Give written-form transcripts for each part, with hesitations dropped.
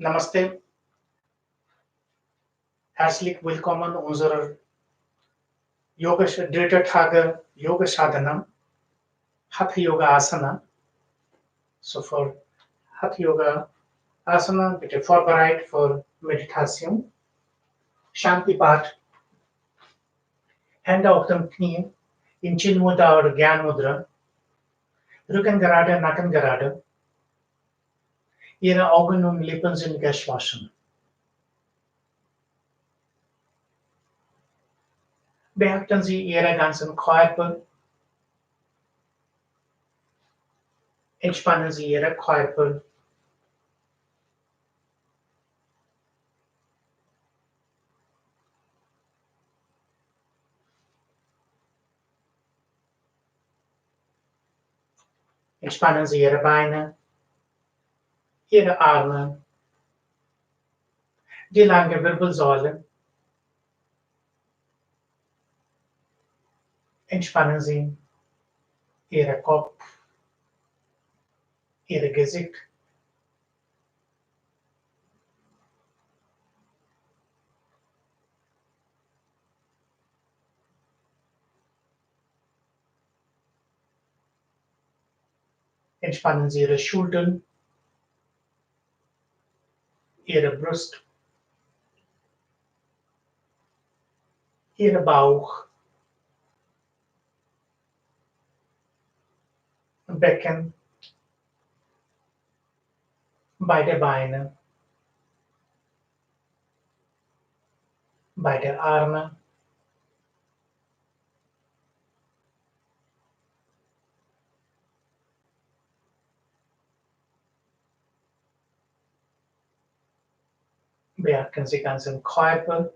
Namaste, herzlich willkommen unserer dritte Tage Yoga Sadhana, Hatha Yoga Asana. So für Hatha Yoga Asana bitte vorbereitet für Meditation. Shanti Part. Hände auf dem Knie, in Chin Mudra oder Gyan Mudra. Rücken gerade, Nacken gerade. Ihre Augen und Lippen sind geschlossen. Beachten Sie Ihren ganzen Körper. Entspannen Sie Ihren Körper. Entspannen Sie Ihre Beine, Ihre Arme, die lange Wirbelsäule. Entspannen Sie Ihren Kopf, Ihr Gesicht. Entspannen Sie Ihre Schultern, Ihre Brust, Ihren Bauch, Becken, beide Beine, beide Arme. Beachten Sie ganzen Körper.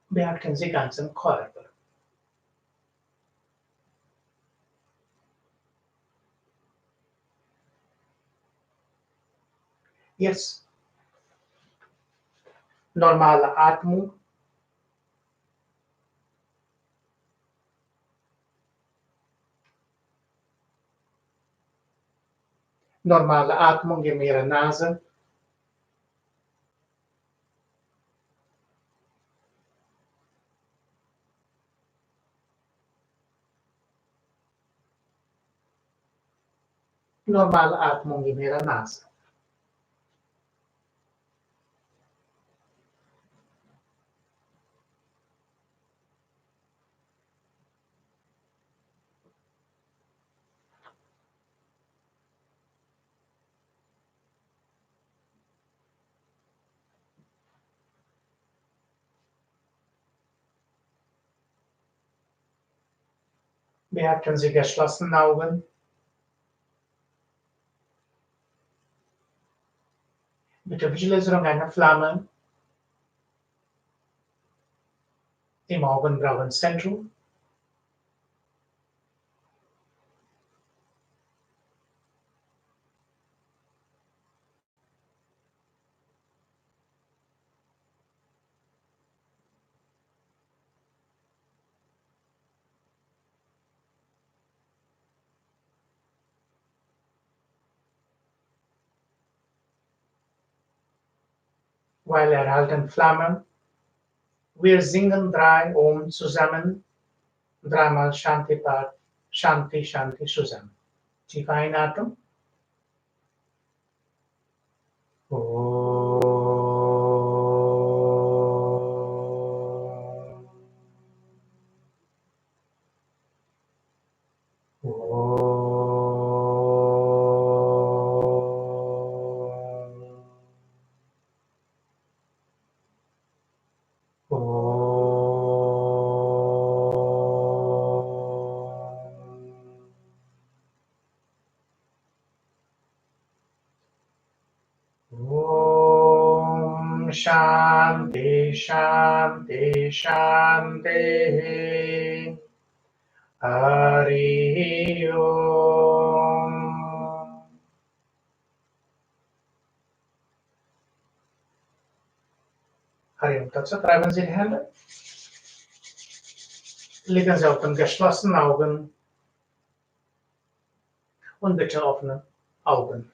Beachten Sie ganzen Körper. Jetzt normale Atmung. Normale Atmung in Ihrer Nase. Normale Atmung in Ihrer Nase. Beachten Sie geschlossene Augen. Mit der Visualisierung einer Flamme im Augenbrauenzentrum. Weil erhalten Flammen. Wir singen 3 Om zusammen, 3-mal Shanti Part, Shanti, Shanti zusammen. Tief einatmen. Shanti, Shanti, Shanti. Hari Om. Hari Om. Dazu treiben Sie die Hände. Legen Sie auf den geschlossenen Augen und bitte offene Augen.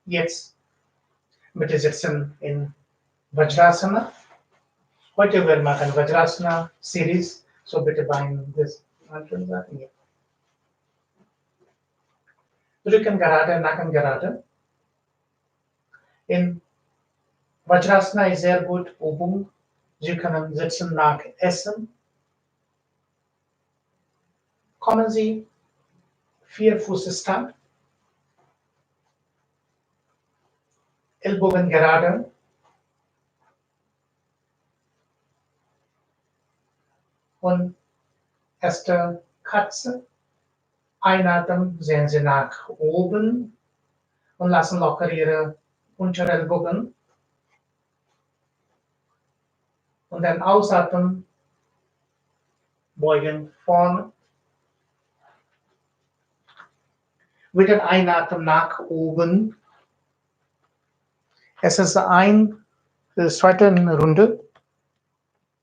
Jetzt bitte sitzen in Vajrasana. Heute wir machen Vajrasana Series, so bitte beim das anderen sagen. Ja. Rücken gerade, Nacken gerade. In Vajrasana ist sehr gut Übung. Sie können sitzen nach Essen. Kommen Sie 4 Fuß Stand, Ellbogen gerade. Und erste Katze. Einatmen, sehen Sie nach oben und lassen locker Ihre Unterellbogen. Und dann ausatmen, beugen vorne. Wieder einatmen nach oben. Es ist die zweite Runde.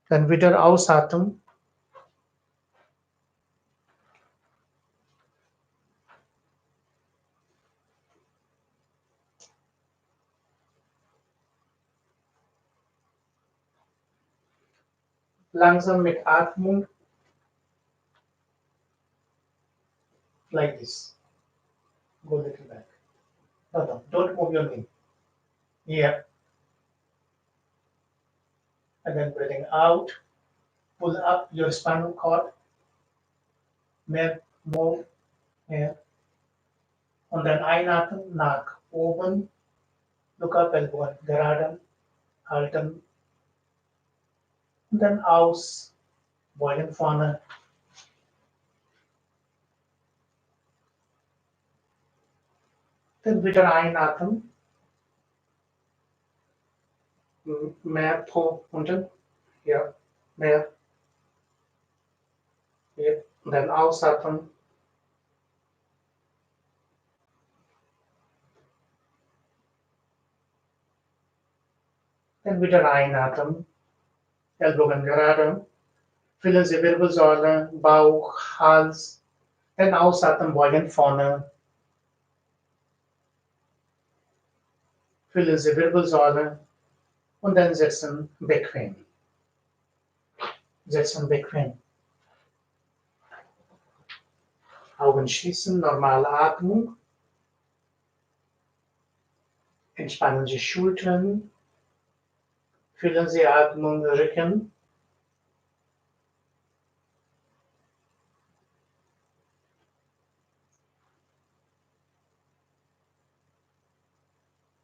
Dann wieder ausatmen. Langsam mit Atmung. Like this. Go a little back. No, don't move your knee. Yeah. And then breathing out. Pull up your spinal cord. Mehr, more, mehr. Und dann einatmen nach oben. Look up, Ellbogen gerade. Halten. Und dann aus. Beugen vorne. Dann wieder einatmen. Mehr Po unten. Ja, mehr. Ja. Und dann ausatmen. Dann wieder einatmen. Ellbogen gerade. Füllen Sie Wirbelsäule, Bauch, Hals. Dann ausatmen, beugen vorne. Füllen Sie Wirbelsäule und dann sitzen bequem. Sitzen bequem. Augen schließen, normale Atmung. Entspannen Sie Schultern. Fühlen Sie Atmung, Rücken.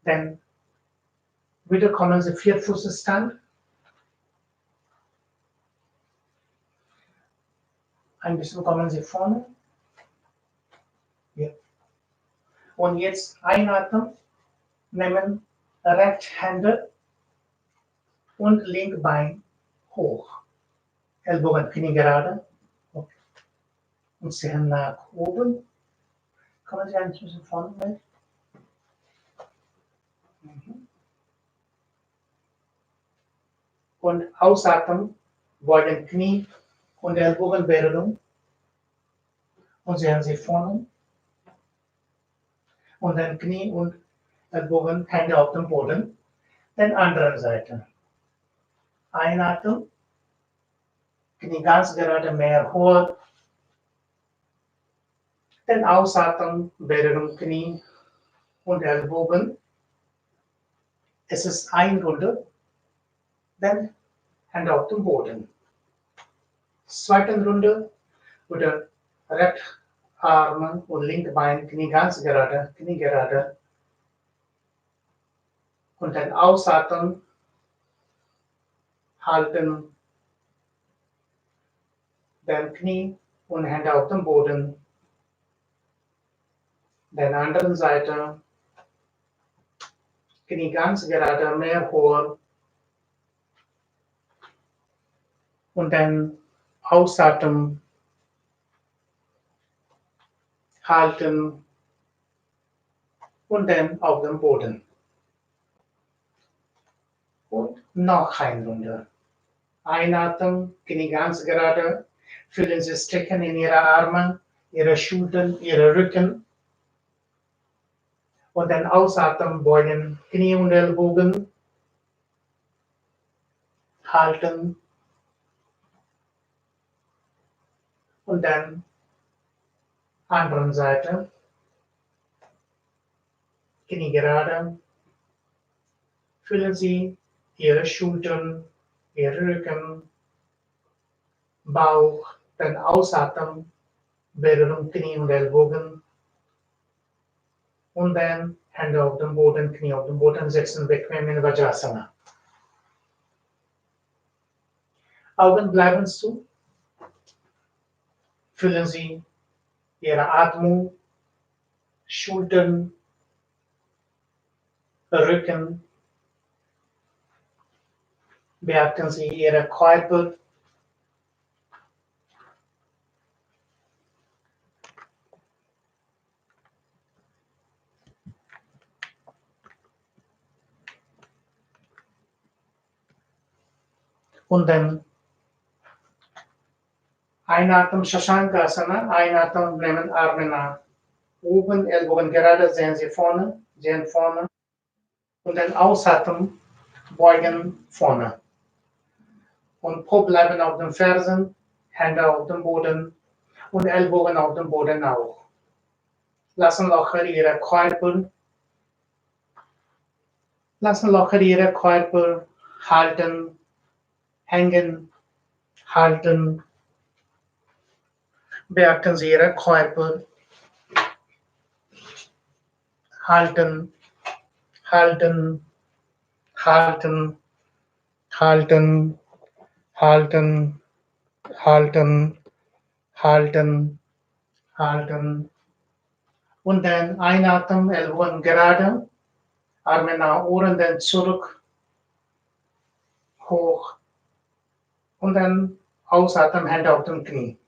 Dann wieder kommen Sie Vierfußstand. Ein bisschen kommen Sie vorne. Ja. Und jetzt einatmen, nehmen rechte Hände und linke Bein hoch. Ellbogen, Knie gerade. Okay. Und sehen nach oben. Kommen Sie ein bisschen vorne weg. Und ausatmen, beugen Knie und Ellbogenberührung. Und sehen Sie vorne. Und dann Knie und Ellbogen, Hände auf dem Boden. Dann andere Seite. Einatmen. Knie ganz gerade, mehr hoch. Dann ausatmen, Berührung Knie und Ellbogen. Es ist eine Runde. Dann Hände auf dem Boden. Zweite Runde oder rechte Arme und linke Bein, Knie ganz gerade, Knie gerade. Und dann ausatmen, halten, dann Knie und Hände auf dem Boden. Dann anderen Seite, Knie ganz gerade, mehr hoch. Und dann ausatmen, halten und dann auf dem Boden. Und noch eine Runde. Einatmen, Knie ganz gerade. Fühlen Sie Strecken in Ihre Arme, Ihre Schultern, Ihre Rücken. Und dann ausatmen, beugen, Knie und Ellbogen, halten und dann anderen Seite, Knie gerade, fühlen Sie Ihre Schultern, Ihren Rücken, Bauch, dann ausatmen, Berührung Knie und Ellbogen und dann Hände auf dem Boden, Knie auf dem Boden sitzen, bequem in Vajrasana. Augen bleiben zu. Fühlen Sie Ihre Atmung, Schultern, Rücken. Beachten Sie Ihren Körper. Und dann einatmen, Shashankasana, einatmen, nehmen Arme nach oben, Ellbogen gerade, sehen Sie vorne. Und dann ausatmen, beugen vorne. Und Po bleiben auf den Fersen, Hände auf dem Boden und Ellbogen auf dem Boden auch. Lassen locker Ihre Körper halten, hängen, halten. Beachten Sie Ihren Körper. Halten, halten, halten, halten, halten, halten, halten, halten. Und dann einatmen, Ellbogen gerade, Arme nach oben, dann zurück, hoch. Und dann ausatmen, Hände auf dem Knie.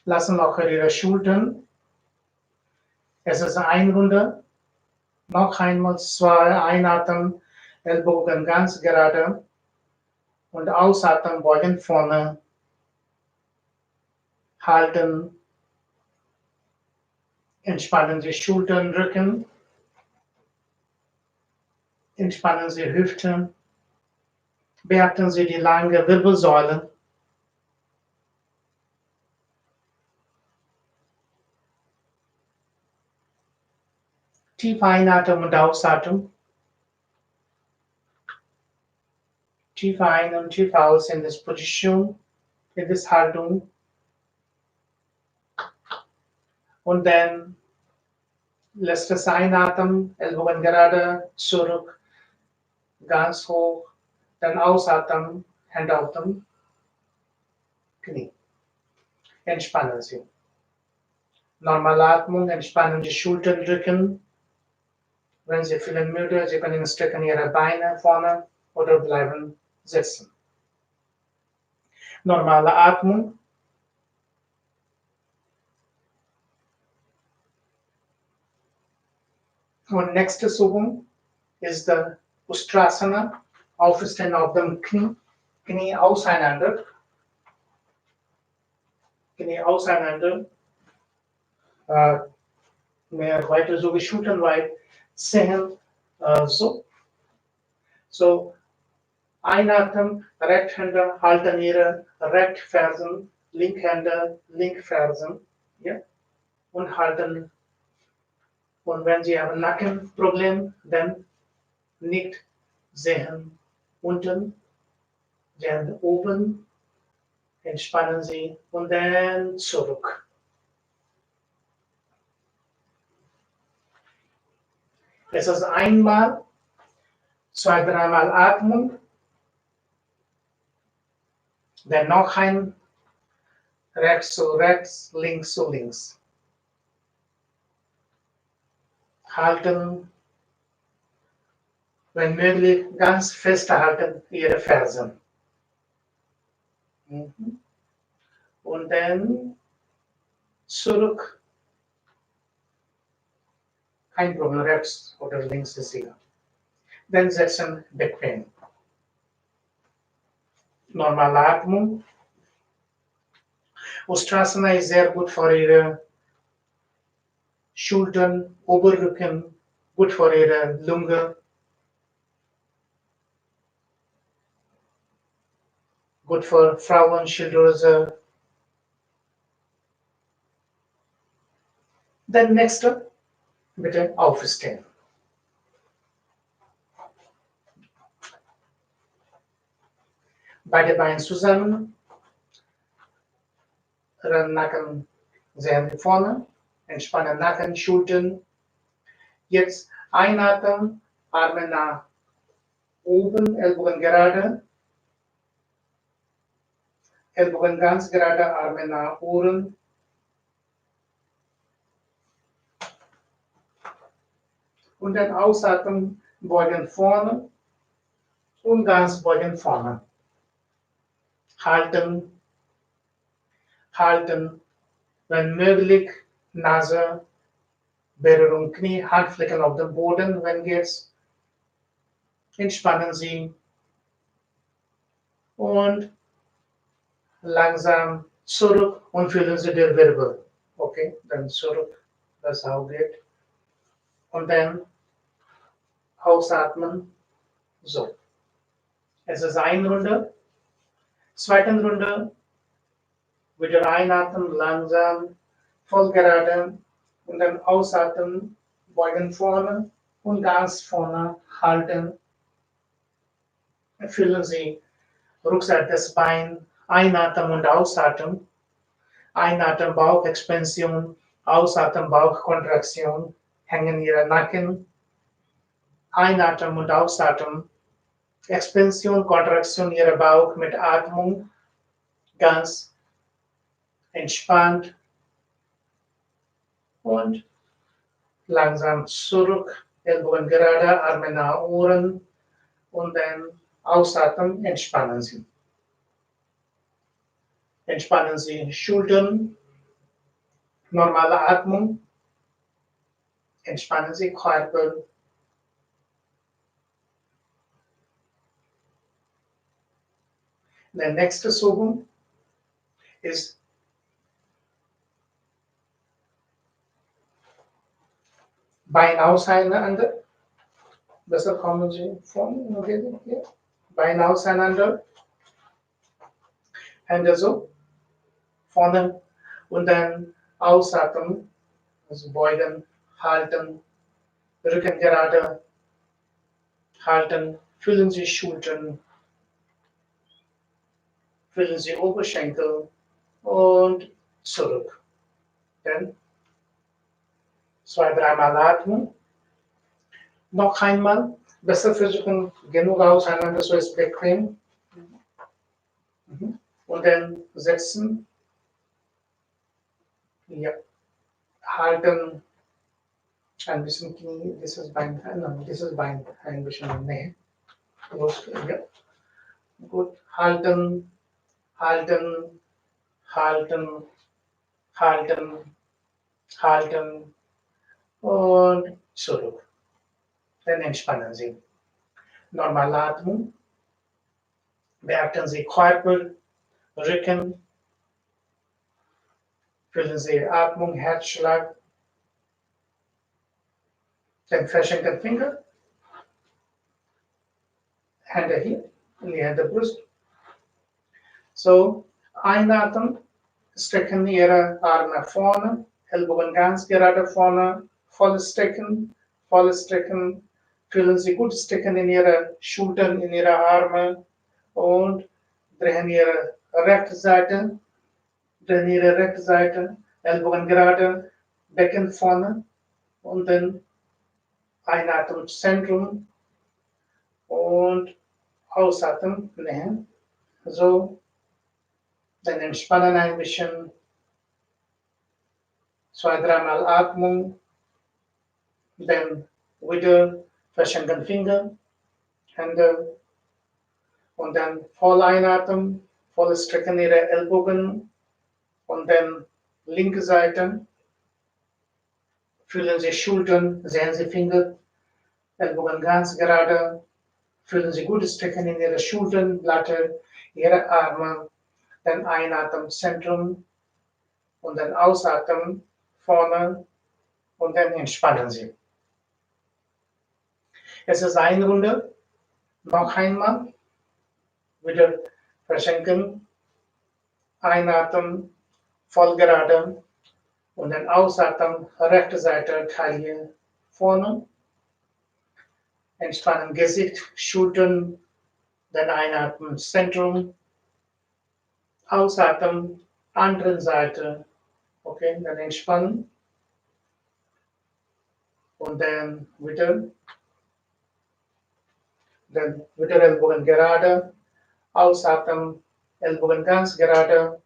Lassen locker Ihre Schultern. Es ist eine Runde. Noch einmal 2, einatmen, Ellbogen ganz gerade. Und ausatmen, beugen vorne. Halten. Entspannen Sie Schultern, Rücken. Entspannen Sie Hüften. Beachten Sie die lange Wirbelsäule. Tief einatmen und ausatmen. Tief ein und tief aus in this Position, in this Haltung. Und dann lässt es einatmen, Ellbogen gerade, zurück, ganz hoch. Dann ausatmen, Hände auf dem Knie. Entspannen Sie. Normale Atmung, entspannen die Schultern, Rücken. Wenn Sie fühlen müde, Sie können strecken Ihre Beine vorne oder bleiben sitzen. Normale Atmung. Und nächste Übung ist der Ustrasana. Aufstehen auf dem Knie, Knie auseinander. Knie auseinander. Mehr weiter so wie schulternweit sehen. So. So. Einatmen, Rechtshänder halten ihre Rechtfersen, Linkhänder, Linkfersen. Ja? Und halten. Und wenn Sie haben Nackenproblem, dann nicht sehen unten, sehen oben, entspannen Sie und dann zurück. Es ist einmal, 2, 3 Mal Atmung, dann noch ein rechts zu rechts, links zu links. Halten, wenn möglich, ganz festhalten Ihre Fersen. Und dann zurück. Kein Problem, rechts oder links ist egal. Dann setzen bequem. Normale Atmung. Ustrasana ist sehr gut für Ihre Schultern, Oberrücken, gut für Ihre Lunge, gut für Frauen, Schilddrüse. Dann nächste, bitte aufstehen. Beide Beine zusammen, Nacken sehr nach vorne, entspannen Nacken, Schultern. Jetzt einatmen, Arme nach oben, Ellbogen gerade, Ellbogen ganz gerade, Arme nach Ohren. Und dann ausatmen, beugen vorne und ganz beugen vorne. Halten, halten, wenn möglich, Nase, Berührung Knie, Handflächen auf dem Boden, wenn geht's. Entspannen Sie und langsam zurück und fühlen Sie den Wirbel. Okay, dann zurück, das auch geht. Und dann ausatmen, so. Es ist eine Runde. Zweite Runde, wieder einatmen, langsam, voll gerade und dann ausatmen, beugen vorne und ganz vorne halten. Fühlen Sie Rückseite des Beins, einatmen und ausatmen. Einatmen, Bauchexpansion, ausatmen, Bauchkontraktion, hängen Ihre Nacken. Einatmen und ausatmen, Expansion, Kontraktion Ihrer Bauch mit Atmung, ganz entspannt und langsam zurück, Ellbogen gerade, Arme nach Ohren und dann ausatmen, entspannen Sie. Entspannen Sie Schultern, normale Atmung, entspannen Sie Körper. Die nächste Übung ist Bein auseinander. Besser kommen Sie vorne, hier. Bein auseinander. Hände so, vorne und dann ausatmen, also beugen, halten, Rücken gerade, halten, fühlen Sie Schultern, fühlen Sie Oberschenkel und zurück. Dann 2-3 Mal atmen. Noch einmal, besser versuchen, genug auseinander, so ist bequem. Und dann setzen. Ja. Halten. Ein bisschen Knie, dieses Bein ein bisschen näher. Ja. Gut. Halten, halten, halten, halten, halten und zurück. Dann entspannen Sie. Normale Atmung. Beachten Sie Körper, Rücken. Fühlen Sie Atmung, Herzschlag. Dann verschenken Finger. Hände hier, näher der Brust. So, einatmen, strecken Ihre Arme nach vorne, Ellbogen ganz gerade vorne, volles Strecken, fühlen Sie gut Strecken in Ihre Schultern, in Ihre Arme und drehen Ihre rechte Seite, Ellbogen gerade, Becken vorne und dann einatmen Zentrum und ausatmen, näher. So, dann entspannen ein bisschen, 2-3 Mal Atmung, dann wieder verschenken Finger, Hände und dann voll einatmen, voll strecken Ihre Ellbogen und dann linke Seite, fühlen Sie Schultern, sehen Sie Finger, Ellbogen ganz gerade, fühlen Sie gut strecken in Ihre Schultern, Platte, Ihre Arme, dann einatmen Zentrum und dann ausatmen vorne und dann entspannen Sie. Es ist eine Runde. Noch einmal. Wieder verschenken. Einatmen, voll gerade. Und dann ausatmen, rechte Seite, Taille vorne. Entspannen Gesicht, Schultern. Dann einatmen, Zentrum. Ausatmen, andere Seite. Okay, dann entspannen. Und dann wieder Ellbogen gerade. Ausatmen, Ellbogen ganz gerade.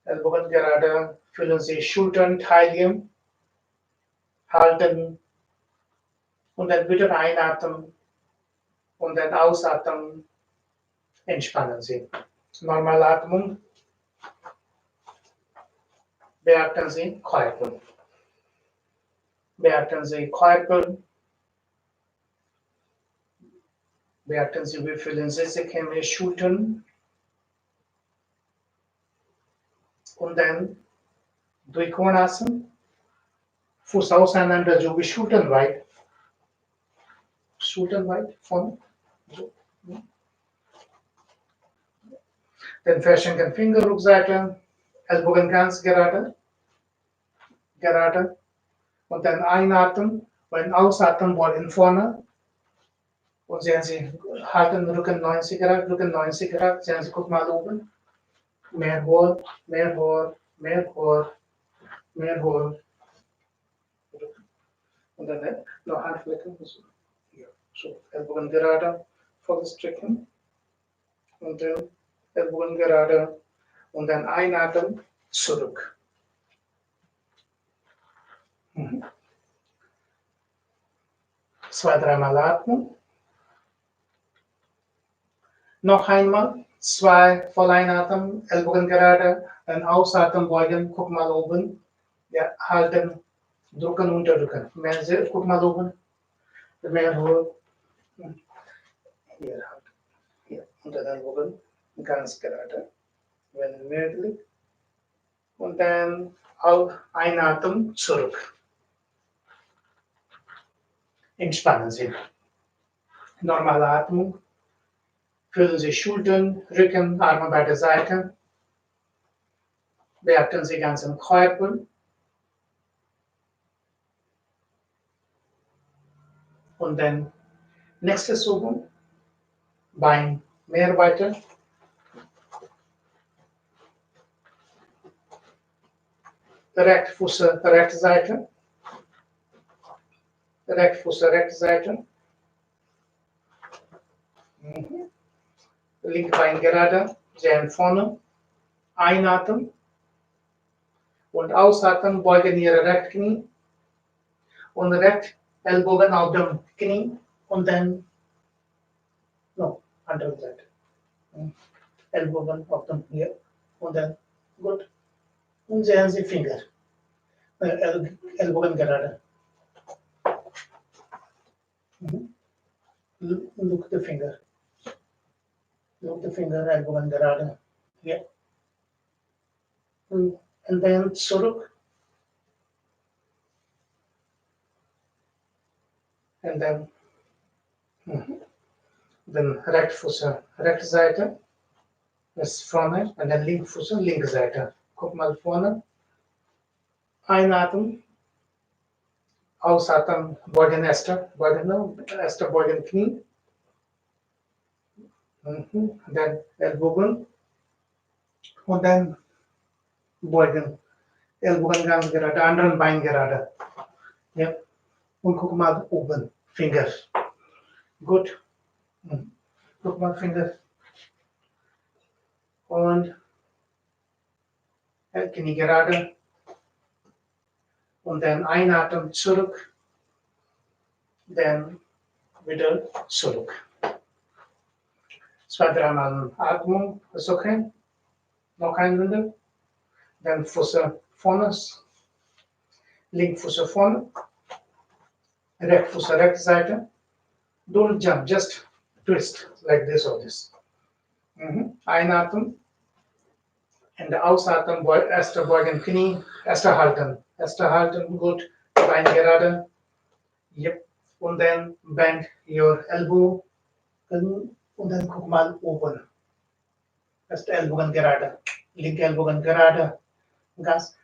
Ellbogen gerade. Fühlen Sie Schultern, Taille. Halten. Und dann wieder einatmen. Und dann ausatmen. Entspannen Sie. Normalatmung. Beachten Sie Körper. Beachten Sie Körper. Beachten Sie, wie fühlen Sie sich in den Schultern. Und dann durch Konasana. Fuß auseinander, so wie Schultern weit. Schultern weit von. So. Dann verschenken Finger, Rückseite. Ellbogen ganz gerade. Gerade. Und dann einatmen. Und ausatmen wollen vorne. Und sehen Sie, halten Rücken 90 Grad, Rücken 90 Grad. Sehen Sie, guck mal oben. Mehr hoch, mehr hoch, mehr hoch, mehr hoch. Und dann noch Handflächen. So, Ellbogen gerade, volles Strecken. Und dann Ellbogen gerade. Und dann einatmen, zurück. Zwei, dreimal atmen. Noch einmal. Zwei, voll einatmen, Ellbogen gerade. Dann ausatmen, beugen, guck mal oben. Ja, halten, drücken, unterdrücken. Mehr, guck mal oben. Mehr hoch. Hier halt. Hier, unter den Ellbogen. Ganz gerade. Wenn möglich. Und dann auch einatmen, zurück. Entspannen Sie. Normale Atmung. Fühlen Sie Schultern, Rücken, Arme bei der Seite. Beachten Sie ganz im Körper. Und dann nächste Übung. Bein mehr weiter. Rechte Fuß, rechte Seite. Rechte Fuß, rechte Seite. Linke Bein gerade, sehr vorne. Einatmen. Und ausatmen, beugen Ihre rechte Knie. Und rechte Ellbogen auf dem Knie. Und dann, andere Seite. Ellbogen auf dem Knie. Und dann, gut. Und sehen Sie Finger. Ellbogen gerade. Look the finger. Look the finger, Ellbogen gerade. Yeah. And then zurück. And then rechte Fuß, rechte Seite. Ist vorne. Und dann linke Fuß, linke Seite. Guck mal vorne. Einatmen. Ausatmen, beugen beugen Knie. Dann Ellbogen. Und dann beugen. Ellbogen ganz gerade, anderen Bein gerade. Ja. Und guck mal oben, Finger. Gut. Guck mal Finger. Und Knie gerade. Und dann einatmen, zurück. Dann wieder zurück. Zwei, dreimal Atmung, ist okay. Noch eine Runde. Dann Fuß vorne. Linke Fuß vorne. Rechte Fuß, rechte Seite. Don't jump, just twist like this or this. Einatmen. Und ausatmen, erste beugen Knie, erste halten, gut. Bein gerade. Yep. Und dann bend your elbow. Und dann guck mal oben. Rechte Ellbogen gerade. Linke Ellbogen gerade. Ganz.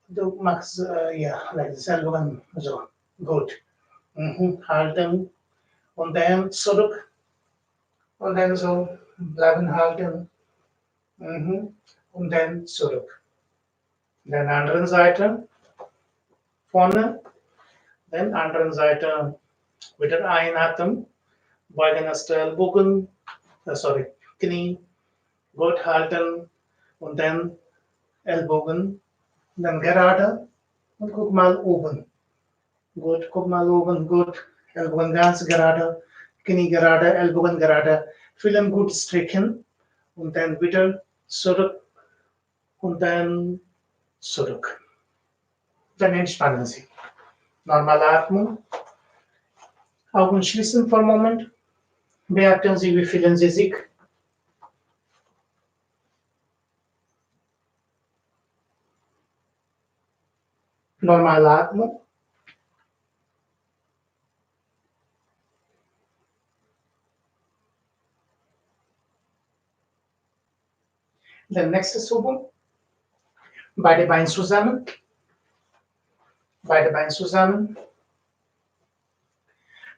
Du machst, ja, like das Ellbogen so. Gut. Halten. Und dann zurück. Und dann so bleiben halten. Und dann zurück. Dann anderen Seite. Vorne. Dann anderen Seite wieder einatmen. Beugen erst Ellbogen. Knie. Gut halten. Und dann Ellbogen. Dann gerade. Und guck mal oben. Gut, guck mal oben. Gut. Ellbogen ganz gerade. Knie gerade. Ellbogen gerade. Fühlen gut strecken. Und dann wieder zurück. Und dann zurück. Dann entspannen Sie. Normale Atmung. Augen schließen für einen Moment. Beachten Sie, wie fühlen Sie sich. Normale Atmung. Dann nächstes Übung. Beide Beine zusammen. Beide Beine zusammen.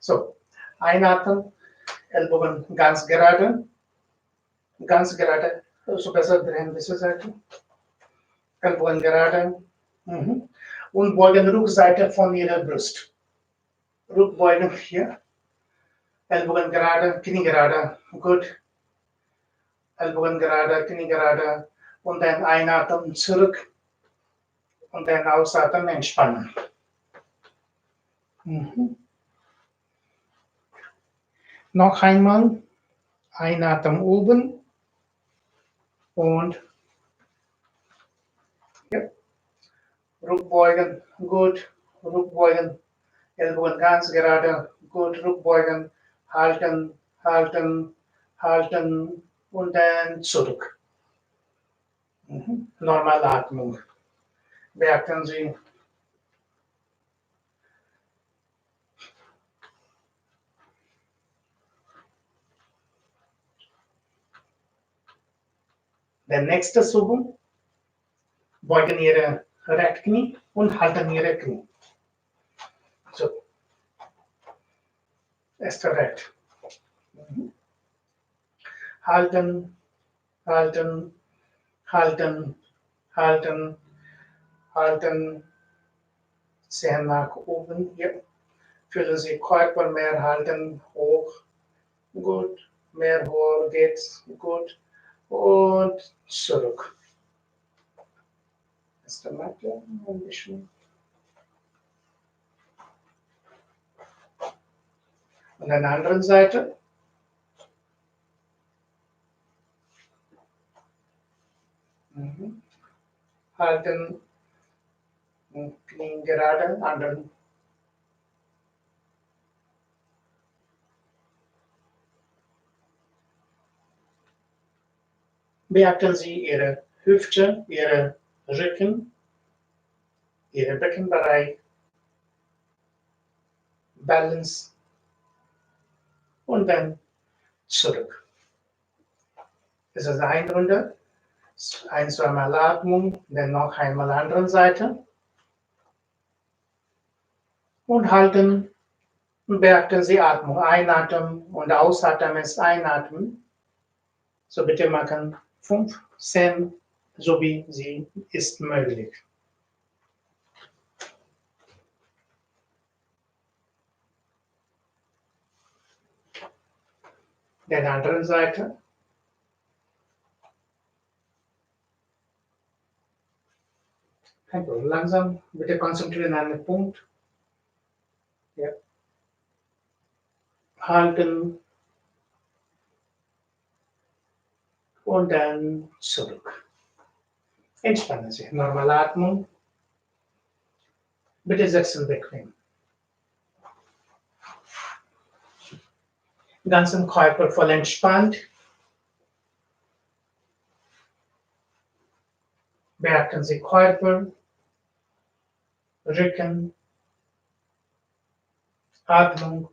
So, einatmen. Ellbogen ganz gerade. Ganz gerade. So besser drehen, diese Seite. Ellbogen gerade. Und beugen Rückseite von Ihrer Brust. Rückbeugen hier. Ellbogen gerade, Knie gerade. Gut. Ellbogen gerade, Knie gerade. Und dann einatmen zurück. Und dann ausatmen, entspannen. Noch einmal. Einatmen oben. Und ja. Rückbeugen. Gut. Rückbeugen. Ellbogen ganz gerade. Gut. Rückbeugen. Halten. Halten. Halten. Und dann zurück. Normale Atmung. Beachten Sie. Der nächste Übung. Beugen Ihre Rechtknie und halten Ihre Knie. So. Erst recht. Halten, halten, halten, halten, halten. Sehen nach oben. Hier. Fühlen Sie Körper mehr halten, hoch. Gut. Mehr hoch geht's. Gut. Und zurück. Erste Matte. Ein bisschen. Und an der anderen Seite. Halten. Knie gerade. Anderen. Beachten Sie Ihre Hüfte, Ihre Rücken, Ihren Beckenbereich, Balance und dann zurück. Das ist eine Runde, ein, zweimal Atmung, dann noch einmal andere Seite und halten und beachten Sie Atmung. Einatmen und ausatmen ist einatmen. So bitte machen 5, 10, so wie sie ist möglich. Der anderen Seite. Kein Problem. Langsam, bitte konzentrieren an den Punkt. Ja. Halten und dann zurück. Entspannen Sie. Normale Atmung. Bitte setzen bequem. Ganzen Körper voll entspannt. Beachten Sie Körper, Rücken, Atmung.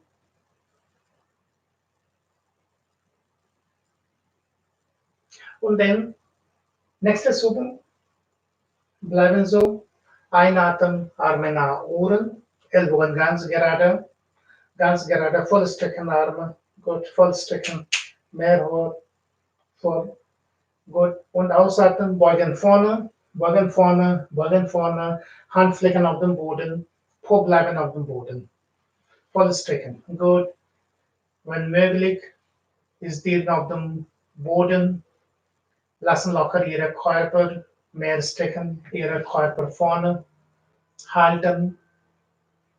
Und dann, nächstes Übung, bleiben so, einatmen, Arme nach oben, Ellbogen ganz gerade, vollstrecken Arme, gut, vollstrecken, mehr hoch, vor, gut, und ausatmen, beugen vorne, Handflächen auf dem Boden, Po bleiben auf dem Boden, vollstrecken, gut, wenn möglich, ist die auf dem Boden, lassen locker Ihre Körper, mehr strecken, Ihre Körper vorne, halten,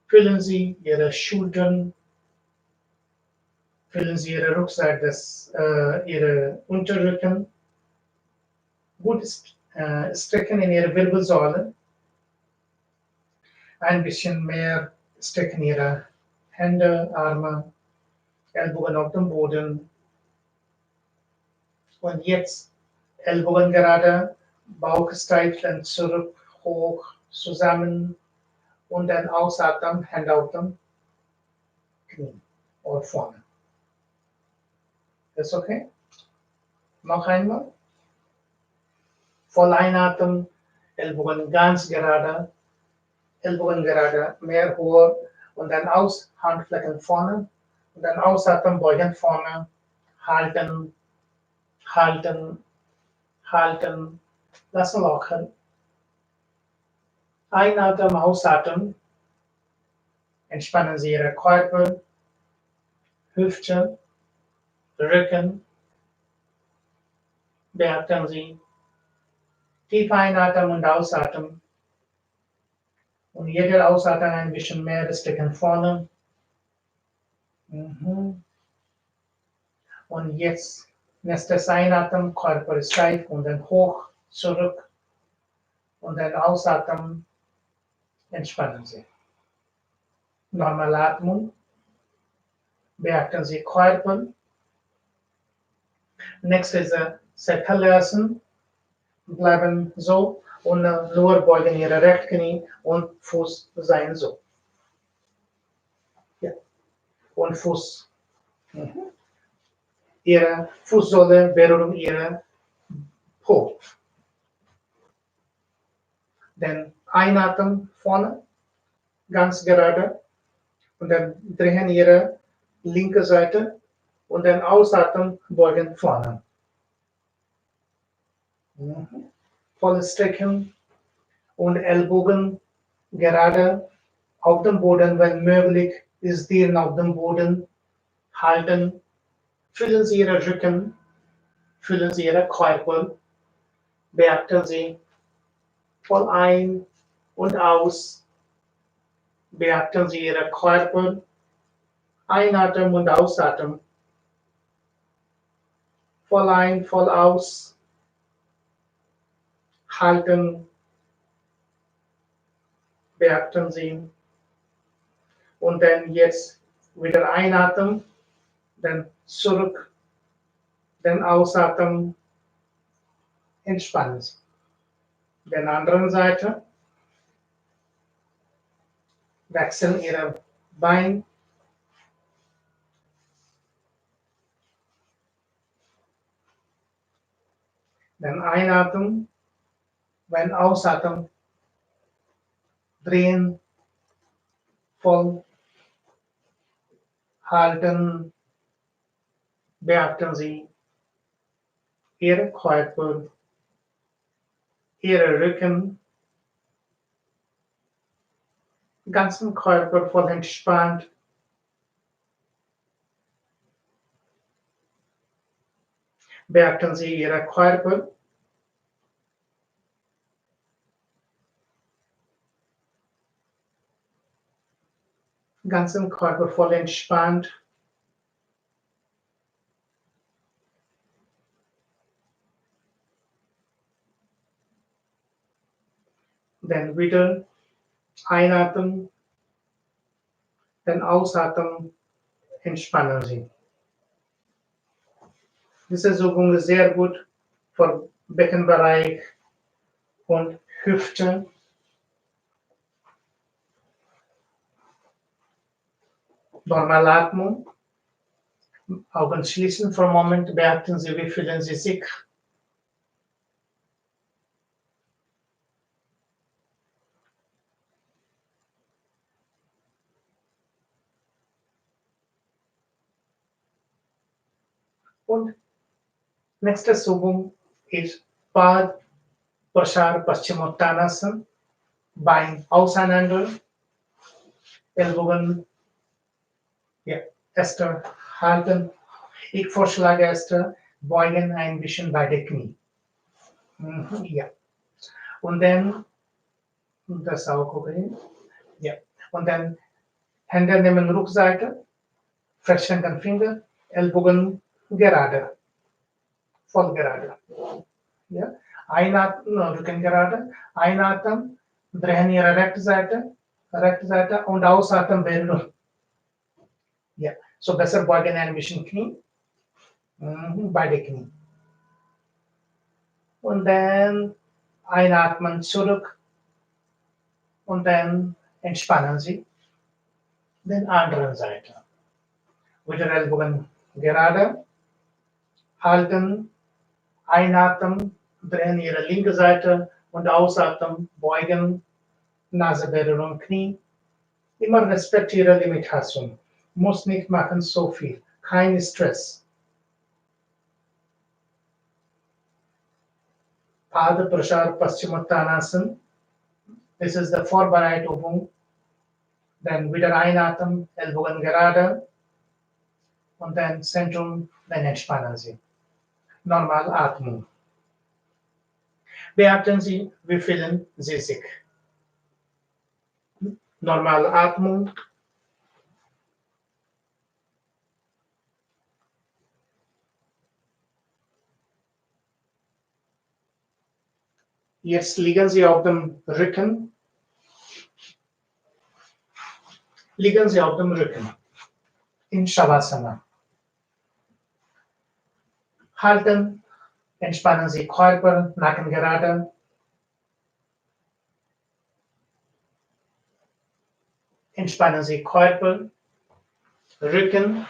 fühlen Sie Ihre Schultern, fühlen Sie Ihre Rückseite, Ihre Unterrücken, gut strecken in Ihre Wirbelsäule, ein bisschen mehr strecken Ihre Hände, Arme, Ellbogen auf dem Boden. Und jetzt Ellbogen gerade, Bauch steifen, zurück, hoch, zusammen und dann ausatmen, Hände auf dem Knie oder vorne. Ist okay? Noch einmal. Voll einatmen, Ellbogen ganz gerade, mehr hoch und dann aus, Handflächen vorne und dann ausatmen, beugen vorne, halten, halten, halten, lassen locker. Einatmen, ausatmen, entspannen Sie Ihren Körper, Hüfte, Rücken, beachten Sie, tief einatmen und ausatmen. Und jeder Ausatmen ein bisschen mehr strecken vorne. Und jetzt nächstes Einatmen, Körper steif und dann hoch, zurück. Und dann ausatmen, entspannen Sie. Normale Atmung, beachten Sie Körper. Nächstes Settle lassen, bleiben so und nur beugen Ihre Rechtknie und Fuß sein so. Ja. Und Fuß. Ihre Fußsohle berühren Ihre Po. Dann einatmen vorne, ganz gerade und dann drehen Ihre linke Seite und dann ausatmen, beugen vorne. Voll strecken und Ellbogen gerade auf dem Boden, wenn möglich, ist Stirn auf dem Boden halten. Fühlen Sie Ihren Rücken, fühlen Sie Ihren Körper, beachten Sie voll ein und aus, beachten Sie Ihren Körper, einatmen und ausatmen, voll ein, voll aus, halten, beachten Sie und dann jetzt wieder einatmen, dann zurück, dann ausatmen, entspannen Sie. Der anderen Seite wechseln Ihre Beine, dann einatmen, wenn ausatmen, drehen, voll, halten, beachten Sie Ihren Körper, Ihren Rücken, ganzen Körper voll entspannt. Beachten Sie Ihren Körper, ganzen Körper voll entspannt. Dann wieder einatmen, dann ausatmen, entspannen Sie. Diese Übung ist sehr gut für Beckenbereich und Hüfte. Normalatmung. Augen schließen für einen Moment, beachten Sie, wie fühlen Sie sich. Und nächste Übung ist Pad Prashar Paschimottanasana. Bein auseinander, Ellbogen erst halten. Ich vorschlage erst beugen ein bisschen beide Knie. Ja. Und dann, das auch okay. Ja. Und dann Hände nehmen Rückseite, verschränken Finger, Ellbogen gerade, voll gerade. Ja. Einatmen, Rücken gerade, einatmen, drehen Ihre rechte Seite und ausatmen werden. Ja. So besser beugen ein bisschen Knie, beide Knie. Und dann einatmen zurück und dann entspannen Sie den anderen Seite. Wieder Ellbogen gerade, halten, einatmen, drehen Ihre linke Seite und ausatmen, beugen, Naseberührung, Knie. Immer respektiere Limitation. Muss nicht machen so viel. Kein Stress. Pada Prashar Paschimottanasana. This is the Vorbereitungsübung. Dann wieder einatmen, Ellbogen gerade und dann Zentrum, dann entspannen Sie. Normal Atmung. Beachten Sie, wie fühlen Sie sich. Normal Atmung. Jetzt liegen Sie auf dem Rücken. Liegen Sie auf dem Rücken. In Shavasana. Halten, entspannen Sie Körper, Nacken gerade. Entspannen Sie Körper, Rücken.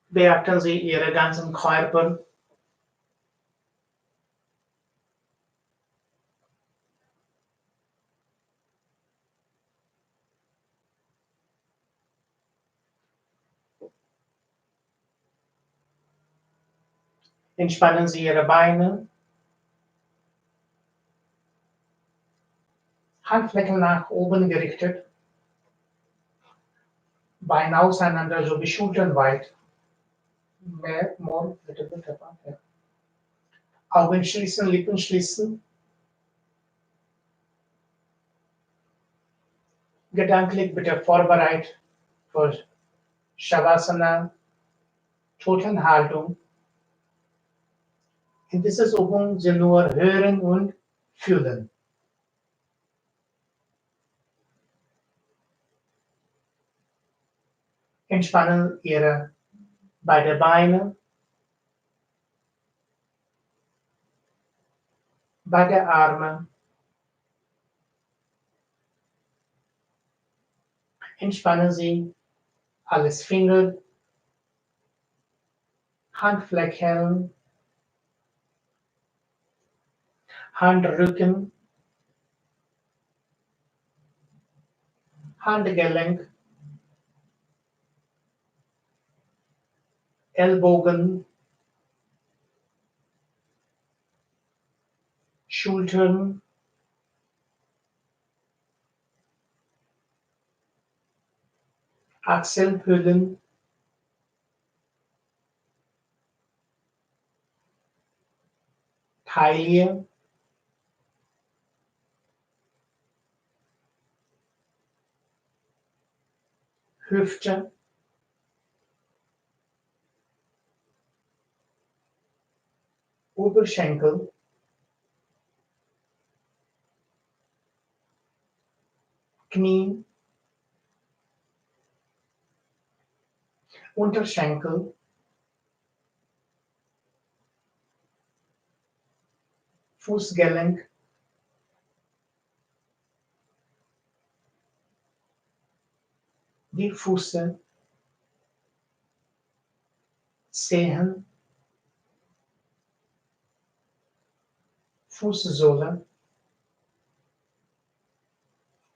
Beachten Sie Ihren ganzen Körper. Entspannen Sie Ihre Beine. Handflächen nach oben gerichtet. Beine auseinander, so wie Schultern weit. More, little bit apart. Ja. Augen schließen, Lippen schließen. Gedanklich bitte vorbereitet für Shavasana, Totenhaltung. In dieser Übung Sie nur hören und fühlen. Entspannen Ihre beide Beine, beide Arme. Entspannen Sie alles Finger, Handflächen, Handrücken, Handgelenk, Ellbogen, Schultern, Achselhöhlen, Taille, Hüfte, Oberschenkel, Knie, Unterschenkel, Fußgelenk, die Füße, Zehen, Fußsohle,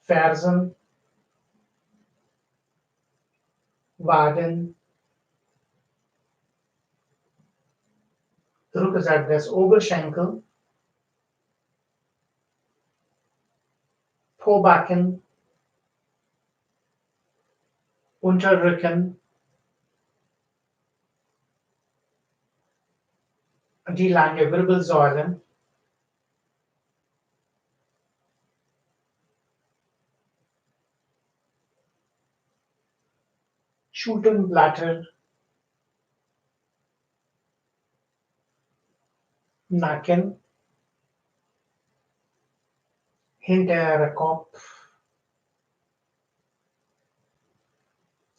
Fersen, Waden, Rückseite des Oberschenkel, Pobacken, Unterrücken, die lange Wirbelsäule, Schulterblätter, Nacken, hinterer Kopf.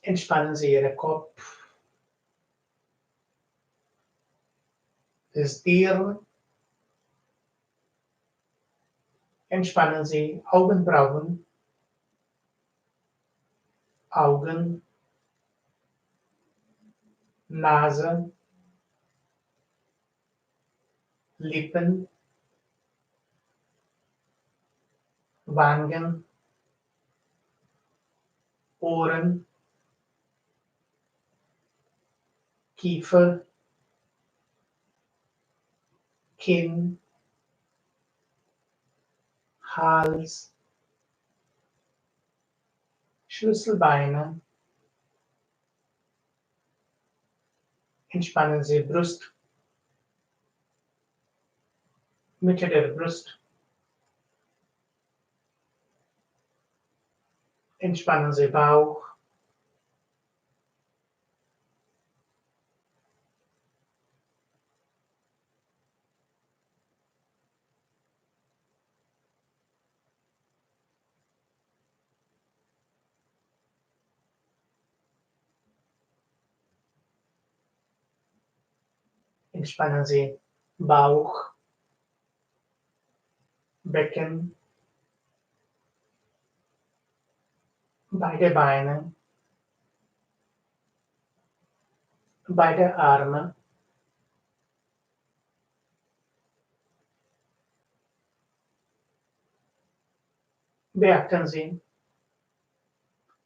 Entspannen Sie Ihren Kopf, die Stirn. Entspannen Sie Augenbrauen, Augen, Nase, Lippen, Wangen, Ohren, Kiefer, Kinn, Hals, Schlüsselbeine. Entspannen Sie Brust, Mitte der Brust. Entspannen Sie Bauch, entspannen Sie Bauch, Becken, beide Beine, beide Arme, beachten Sie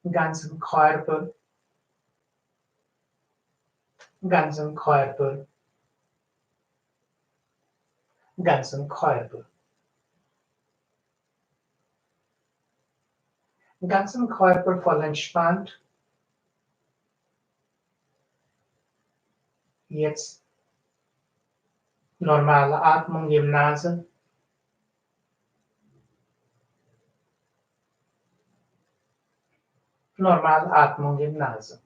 ganzen Körper, ganzen Körper, ganzen Körper. Ganzen Körper voll entspannt. Jetzt normale Atmung im Nase. Normale Atmung im Nase.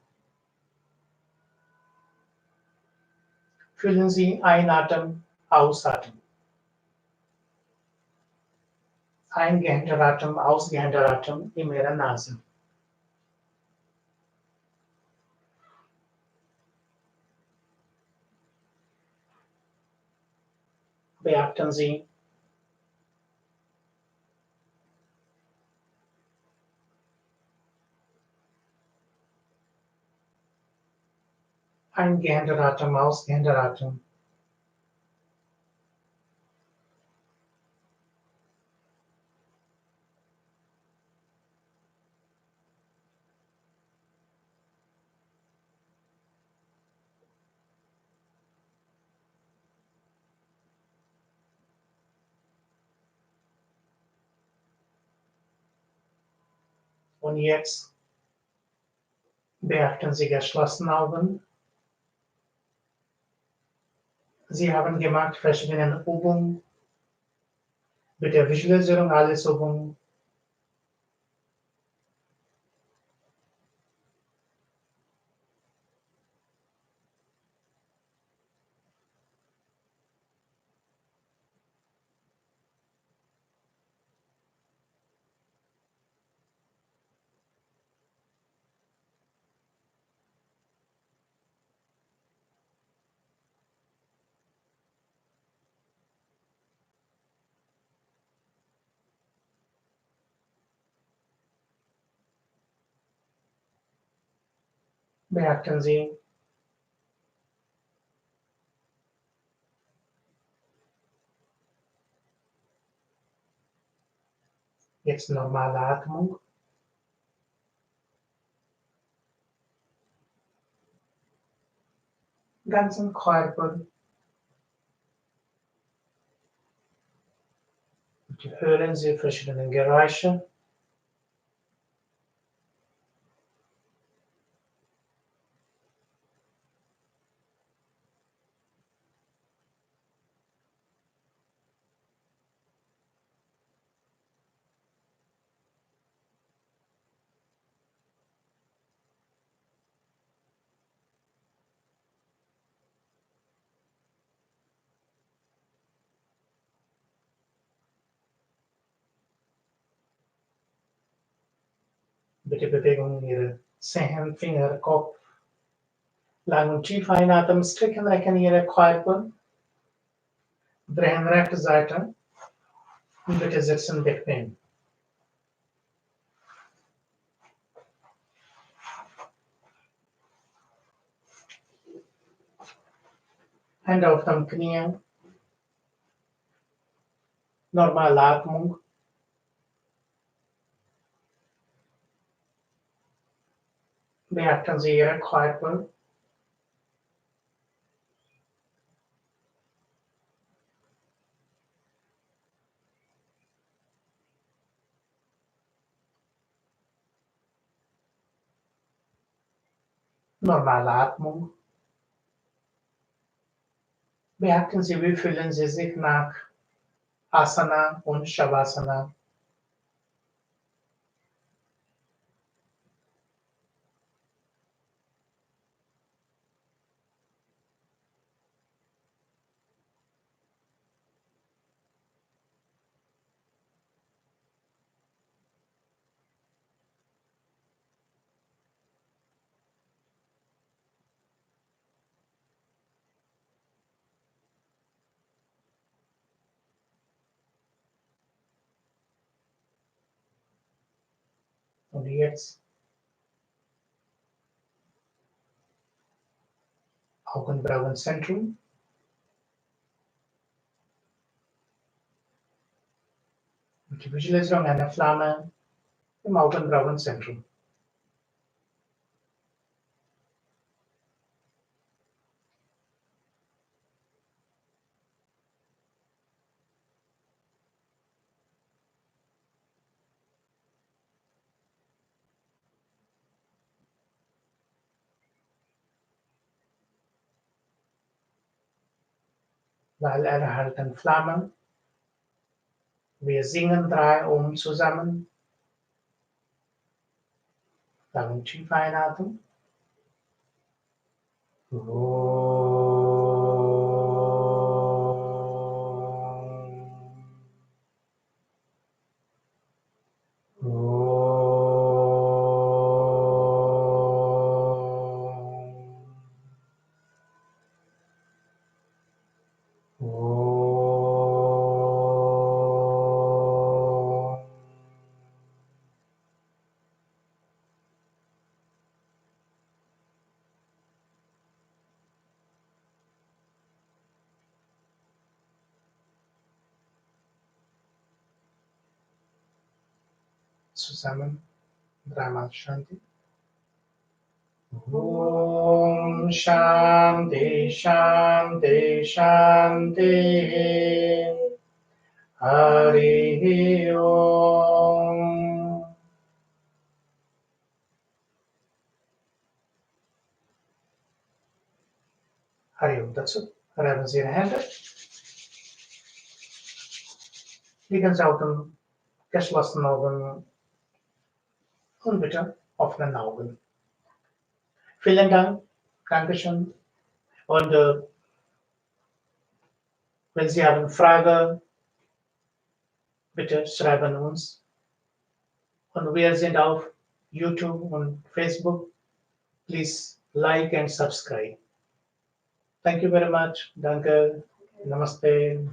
Fühlen Sie Einatmen, Ausatmen. Eingehender Atem, ausgehender Atem in Ihrer Nase. Beachten Sie eingehender Atem, ausgehender Atem. Und jetzt beachten Sie geschlossene Augen. Sie haben gemacht verschiedene Übungen. Mit der Visualisierung alles Übungen. Beachten Sie jetzt normale Atmung. Ganzen Körper. Und hören Sie verschiedene Geräusche. Bitte Bewegungen Ihre Zehen, Finger, Kopf. Lang und tief einatmen, strecken, recken Ihre Körper. Drehen rechte Seite. Und bitte sitzen bequem. Hände auf den Knien. Normale Atmung. Beachten Sie Ihren Körper. Normale Atmung. Beachten Sie, wie fühlen Sie sich nach Asana und Shavasana. Und jetzt Augenbrauenzentrum. Und die Visualisierung einer Flamme im Augenbrauenzentrum. Weil erhalten Flammen. Wir singen 3 zusammen. Dann tief einatmen. Zusammen 3-mal Chanting. Om Shanti Shanti Shanti Hari Om. Hari Om dazu. Reiben Sie Ihre Hände. Liegen Sie auf den geschlossenen Augen und bitte offenen Augen. Vielen Dank. Dankeschön. Und wenn Sie haben Fragen, bitte schreiben uns. Und wir sind auf YouTube und Facebook. Please like and subscribe. Thank you very much. Danke. Namaste.